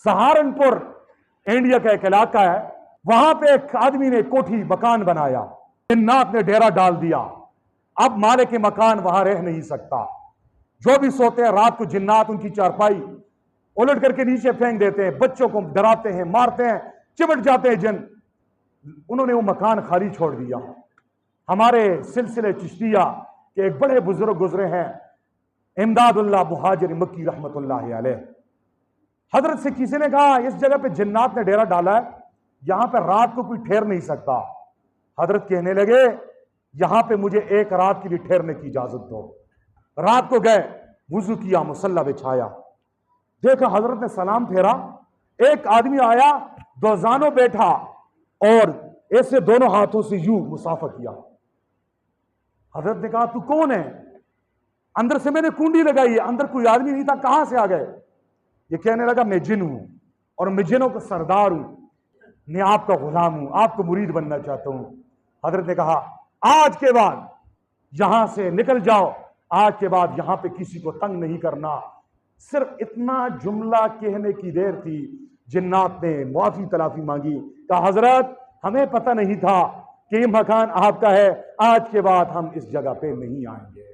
Saharanpur India का एक इलाका है, वहां पे एक आदमी ने कोठी मकान बनाया, जिन्नात ने डेरा डाल दिया। अब मालिक के मकान वहां रह नहीं सकता। जो भी सोते हैं रात को जिन्नात उनकी चारपाई उलट करके नीचे फेंक देते हैं, बच्चों को डराते हैं, मारते हैं, चिमट जाते हैं जिन। उन्होंने वो मकान खाली छोड़ दिया। हमारे सिलसिले चिश्तिया के एक बड़े बुजुर्ग गुजरे हैं, इमदादुल्लाह मुहाजिर मक्की रहमतुल्लाह अलैह। हजरत से किसी ने कहा इस जगह पे जिन्नात ने डेरा डाला है, यहां पे रात को कोई ठहर नहीं सकता। हजरत कहने लगे यहां पे मुझे एक रात के लिए ठहरने की इजाजत दो। रात को गए, वुजू किया, मुसल्ला बिछाया, देखा हजरत ने सलाम फेरा, एक आदमी आया, दोजानो बैठा और ऐसे दोनों हाथों से यूं मुसाफा किया। हजरत ने कहा तू कौन है? अंदर से मैंने कुंडी लगाई है, अंदर कोई आदमी नहीं था, कहां से आ गए? ये कहने लगा मैं जिन हूं और मैं जिनों का सरदार हूं, मैं आपका गुलाम हूं, आपको मुरीद बनना चाहता हूं। हजरत ने कहा आज के बाद यहां से निकल जाओ, आज के बाद यहां पे किसी को तंग नहीं करना। सिर्फ इतना जुमला कहने की देर थी, जिन्नात ने माफी तलाफी मांगी, कहा हजरत हमें पता नहीं था कि ये मकान आपका है, आज के बाद हम इस जगह पे नहीं आएंगे।